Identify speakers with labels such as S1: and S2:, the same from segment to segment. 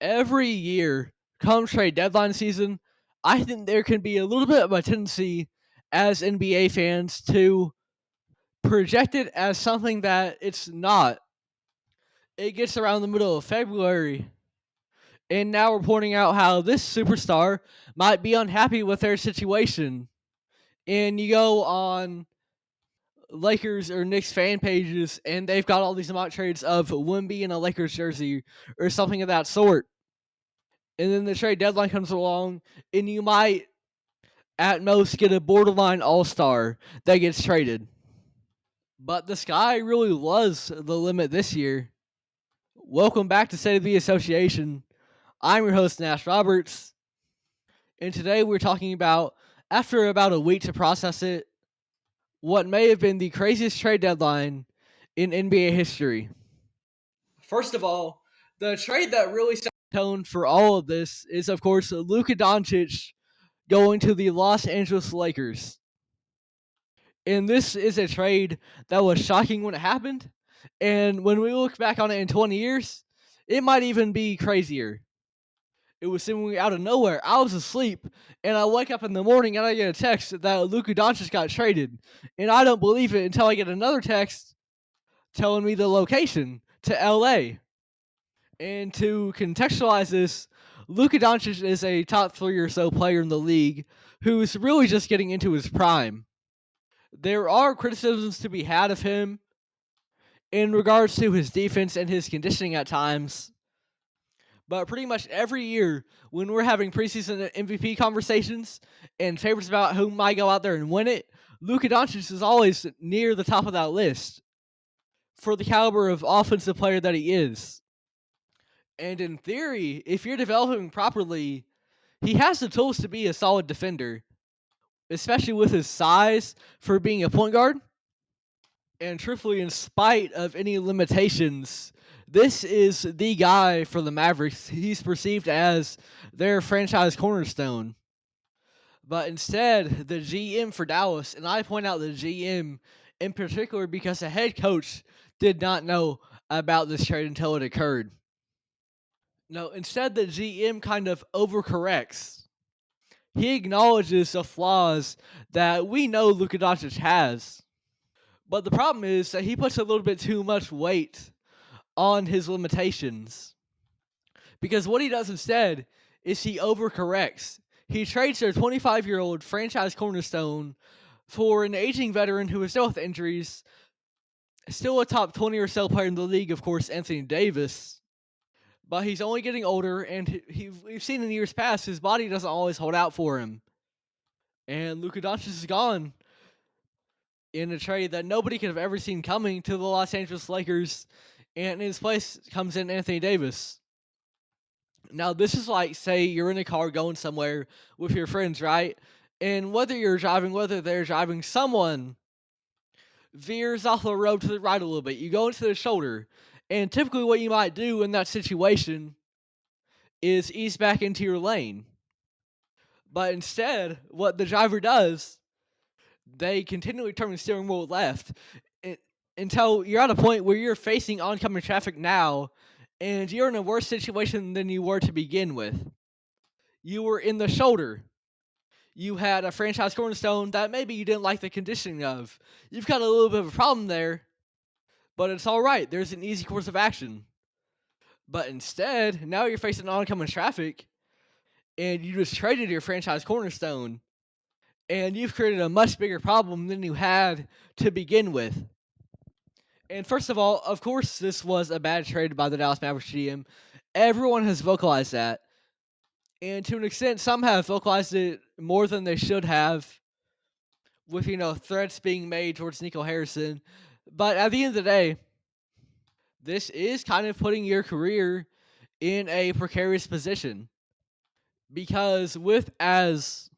S1: Every year, come trade deadline season, I think there can be a little bit of a tendency as NBA fans to project it as something that it's not. It gets around the middle of February, and now we're pointing out how this superstar might be unhappy with their situation. And you go on Lakers or Knicks fan pages, and they've got all these mock trades of Wemby in a Lakers jersey or something of that sort. And then the trade deadline comes along, and you might at most get a borderline all-star that gets traded. But the sky really was the limit this year. Welcome back to State of the Association. I'm your host, Nash Roberts, and today we're talking about, after about a week to process it, what may have been the craziest trade deadline in NBA history. First of all, the trade that really set the tone for all of this is, of course, Luka Doncic going to the Los Angeles Lakers. And this is a trade that was shocking when it happened. And when we look back on it in 20 years, it might even be crazier. It was seemingly out of nowhere. I was asleep, and I wake up in the morning and I get a text that Luka Doncic got traded. And I don't believe it until I get another text telling me the location to LA. And to contextualize this, Luka Doncic is a top 3 or so player in the league who's really just getting into his prime. There are criticisms to be had of him in regards to his defense and his conditioning at times. But pretty much every year when we're having preseason MVP conversations and favorites about who might go out there and win it, Luka Doncic is always near the top of that list for the caliber of offensive player that he is. And in theory, if you're developing properly, he has the tools to be a solid defender, especially with his size for being a point guard. And truthfully, in spite of any limitations, this is the guy for the Mavericks. He's perceived as their franchise cornerstone. But instead, the GM for Dallas, and I point out the GM in particular because the head coach did not know about this trade until it occurred. No, instead, the GM kind of overcorrects. He acknowledges the flaws that we know Luka Doncic has. But the problem is that he puts a little bit too much weight on his limitations. Because what he does instead is he overcorrects. He trades their 25-year-old franchise cornerstone for an aging veteran who is still with injuries, still a top 20 or so player in the league, of course, Anthony Davis. But he's only getting older, and we've seen in years past his body doesn't always hold out for him. And Luka Doncic is gone in a trade that nobody could have ever seen coming to the Los Angeles Lakers, and in his place comes in Anthony Davis. Now, this is like, say, you're in a car going somewhere with your friends, right? And whether they're driving, someone veers off the road to the right a little bit. You go into the shoulder. And typically what you might do in that situation is ease back into your lane. But instead, what the driver does, they continually turn the steering wheel left until you're at a point where you're facing oncoming traffic now, and you're in a worse situation than you were to begin with. You were in the shoulder. You had a franchise cornerstone that maybe you didn't like the conditioning of. You've got a little bit of a problem there, but it's all right. There's an easy course of action. But instead, now you're facing oncoming traffic, and you just traded your franchise cornerstone, and you've created a much bigger problem than you had to begin with. And first of all, of course, this was a bad trade by the Dallas Mavericks GM. Everyone has vocalized that. And to an extent, some have vocalized it more than they should have, with, threats being made towards Nico Harrison. But at the end of the day, this is kind of putting your career in a precarious position. Because with as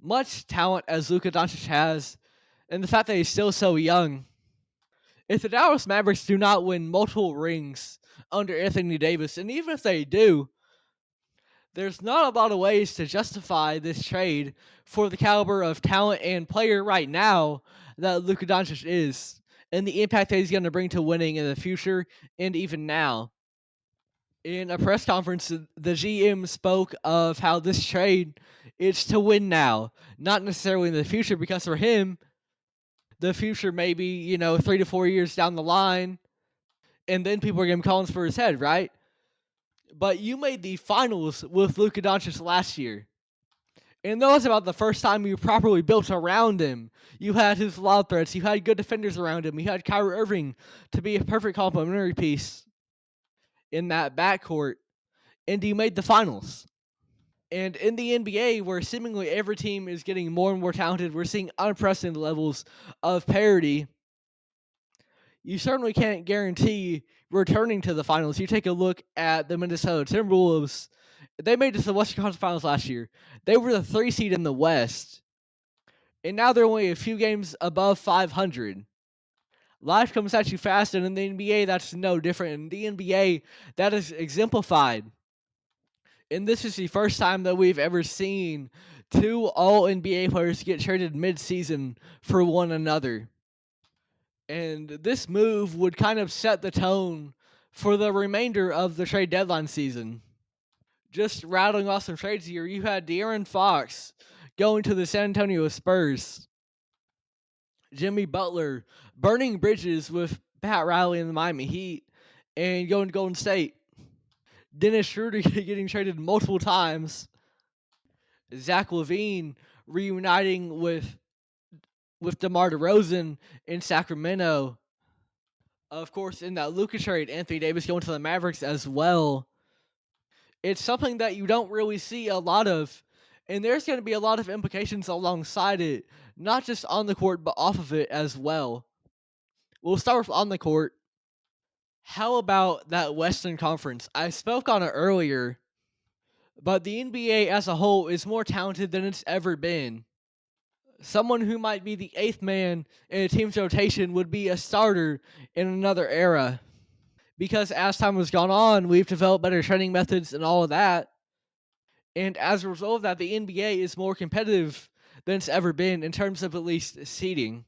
S1: much talent as Luka Doncic has, and the fact that he's still so young, if the Dallas Mavericks do not win multiple rings under Anthony Davis, and even if they do, there's not a lot of ways to justify this trade for the caliber of talent and player right now that Luka Doncic is, and the impact that he's going to bring to winning in the future and even now. In a press conference, the GM spoke of how this trade is to win now, not necessarily in the future, because for him, the future may be, 3 to 4 years down the line, and then people are going to be calling for his head, right? But you made the finals with Luka Doncic last year. And that was about the first time you properly built around him. You had his lob threats. You had good defenders around him. You had Kyrie Irving to be a perfect complementary piece in that backcourt. And you made the finals. And in the NBA, where seemingly every team is getting more and more talented, we're seeing unprecedented levels of parity. You certainly can't guarantee returning to the finals. You take a look at the Minnesota Timberwolves. They made it to the Western Conference Finals last year. They were the 3 seed in the West. And now they're only a few games above 500. Life comes at you fast, and in the NBA, that's no different. In the NBA, that is exemplified. And this is the first time that we've ever seen 2 all NBA players get traded mid-season for one another. And this move would kind of set the tone for the remainder of the trade deadline season. Just rattling off some trades here, you had De'Aaron Fox going to the San Antonio Spurs. Jimmy Butler burning bridges with Pat Riley in the Miami Heat and going to Golden State. Dennis Schroeder getting traded multiple times. Zach LaVine reuniting with DeMar DeRozan in Sacramento. Of course, in that Luka trade, Anthony Davis going to the Mavericks as well. It's something that you don't really see a lot of, and there's going to be a lot of implications alongside it, not just on the court, but off of it as well. We'll start with on the court. How about that Western Conference? I spoke on it earlier, but the NBA as a whole is more talented than it's ever been. Someone who might be the 8th man in a team's rotation would be a starter in another era. Because as time has gone on, we've developed better training methods and all of that. And as a result of that, the NBA is more competitive than it's ever been in terms of at least seeding.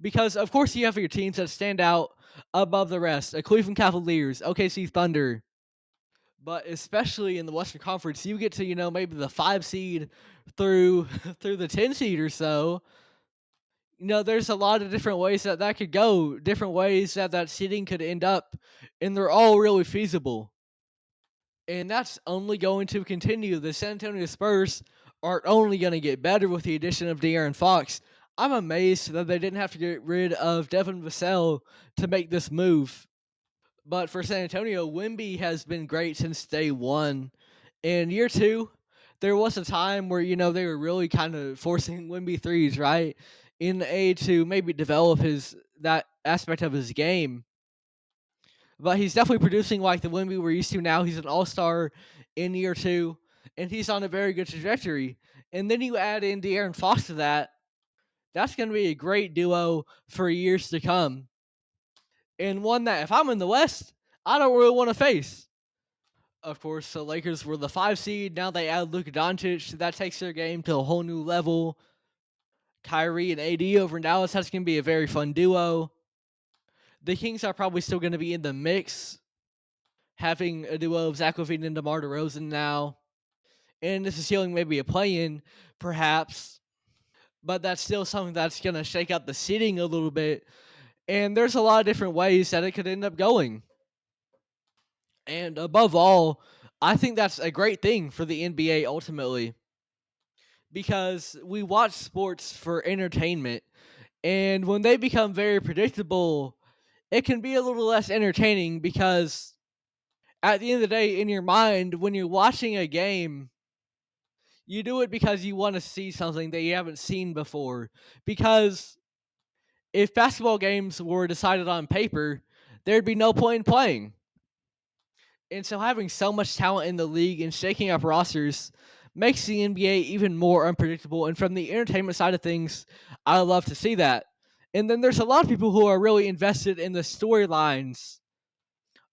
S1: Because, of course, you have your teams that stand out above the rest. Cleveland Cavaliers, OKC Thunder. But especially in the Western Conference, you get to, maybe the 5 seed through through the 10 seed or so. There's a lot of different ways that could go, different ways that seeding could end up, and they're all really feasible. And that's only going to continue. The San Antonio Spurs are only going to get better with the addition of De'Aaron Fox. I'm amazed that they didn't have to get rid of Devin Vassell to make this move. But for San Antonio, Wemby has been great since day one. In year 2, there was a time where, they were really kind of forcing Wemby threes, right? In a to maybe develop that aspect of his game. But he's definitely producing like the Wemby we're used to now. He's an all-star in year 2, and he's on a very good trajectory. And then you add in De'Aaron Fox to that. That's going to be a great duo for years to come. And one that, if I'm in the West, I don't really want to face. Of course, the Lakers were the 5 seed. Now they add Luka Doncic. That takes their game to a whole new level. Kyrie and AD over in Dallas. That's going to be a very fun duo. The Kings are probably still going to be in the mix, having a duo of Zach LaVine and DeMar DeRozan now. And this is feeling maybe a play-in, perhaps. But that's still something that's going to shake up the seeding a little bit. And there's a lot of different ways that it could end up going. And above all, I think that's a great thing for the NBA ultimately. Because we watch sports for entertainment. And when they become very predictable, it can be a little less entertaining because at the end of the day, in your mind, when you're watching a game, you do it because you want to see something that you haven't seen before. Because if basketball games were decided on paper, there'd be no point in playing. And so having so much talent in the league and shaking up rosters makes the NBA even more unpredictable. And from the entertainment side of things, I love to see that. And then there's a lot of people who are really invested in the storylines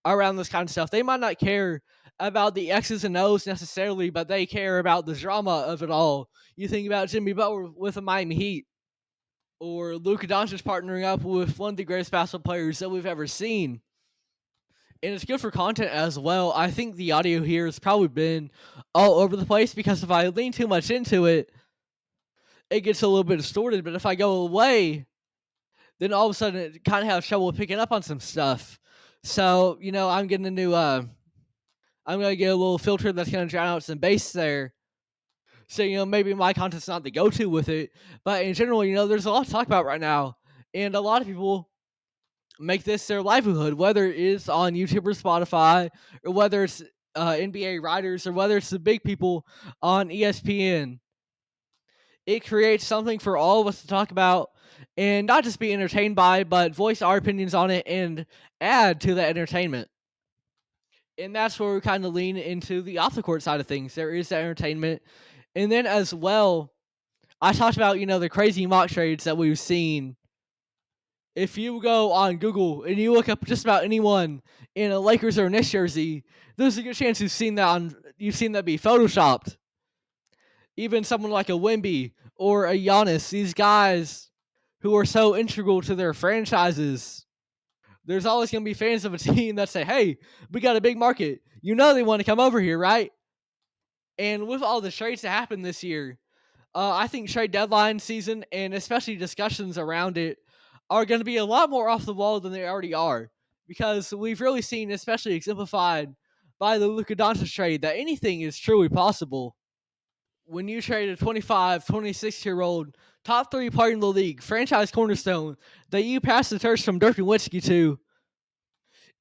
S1: around this kind of stuff. They might not care about the X's and O's necessarily, but they care about the drama of it all. You think about Jimmy Butler with the Miami Heat, or Luka Doncic partnering up with one of the greatest basketball players that we've ever seen. and it's good for content as well. I think the audio here has probably been all over the place because if I lean too much into it, it gets a little bit distorted. But if I go away, then all of a sudden it kind of has trouble picking up on some stuff. So I'm getting a new. I'm gonna get a little filter that's gonna drown out some bass there. So maybe my content's not the go-to with it, but in general, there's a lot to talk about right now, and a lot of people make this their livelihood, whether it is on YouTube or Spotify, or whether it's NBA writers, or whether it's the big people on ESPN. It creates something for all of us to talk about and not just be entertained by, but voice our opinions on it and add to that entertainment. And that's where we kind of lean into the off the court side of things. There is that entertainment. And then as well, I talked about, the crazy mock trades that we've seen. If you go on Google and you look up just about anyone in a Lakers or Knicks jersey, there's a good chance you've seen that be photoshopped. Even someone like a Wemby or a Giannis, these guys who are so integral to their franchises. There's always going to be fans of a team that say, "Hey, we got a big market. They want to come over here, right?" And with all the trades that happened this year, I think trade deadline season and especially discussions around it are going to be a lot more off the wall than they already are, because we've really seen, especially exemplified by the Luka Doncic trade, that anything is truly possible. When you trade a 25, 26-year-old top 3 player in the league, franchise cornerstone that you passed the torch from Dirk Nowitzki to,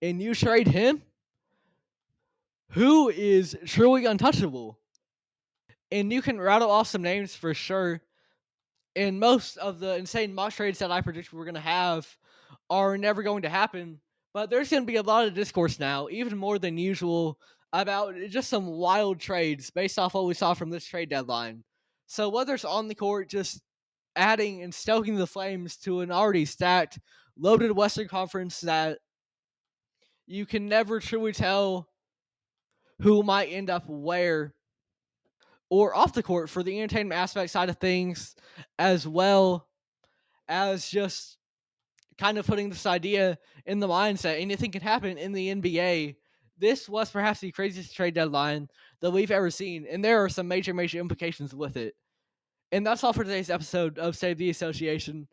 S1: and you trade him, who is truly untouchable? And you can rattle off some names for sure. And most of the insane mock trades that I predict we're going to have are never going to happen. But there's going to be a lot of discourse now, even more than usual, about just some wild trades based off what we saw from this trade deadline. So whether it's on the court, just adding and stoking the flames to an already stacked, loaded Western Conference that you can never truly tell who might end up where, or off the court for the entertainment aspect side of things, as well as just kind of putting this idea in the mindset anything can happen in the NBA. This was perhaps the craziest trade deadline that we've ever seen, and there are some major, major implications with it. And that's all for today's episode of Save the Association.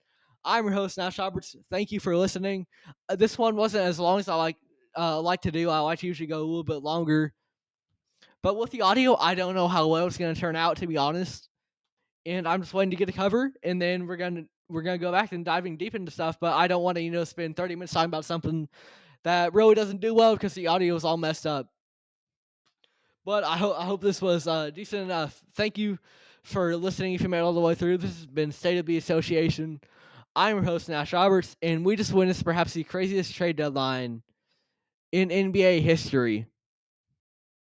S1: I'm your host, Nash Roberts. Thank you for listening. This one wasn't as long as I like to do. I like to usually go a little bit longer. But with the audio, I don't know how well it's going to turn out, to be honest. And I'm just waiting to get a cover, and then we're gonna go back and diving deep into stuff. But I don't want to spend 30 minutes talking about something that really doesn't do well because the audio is all messed up. But I hope this was decent enough. Thank you for listening. If you made it all the way through, this has been State of the Association. I'm your host, Nash Roberts, and we just witnessed perhaps the craziest trade deadline in NBA history.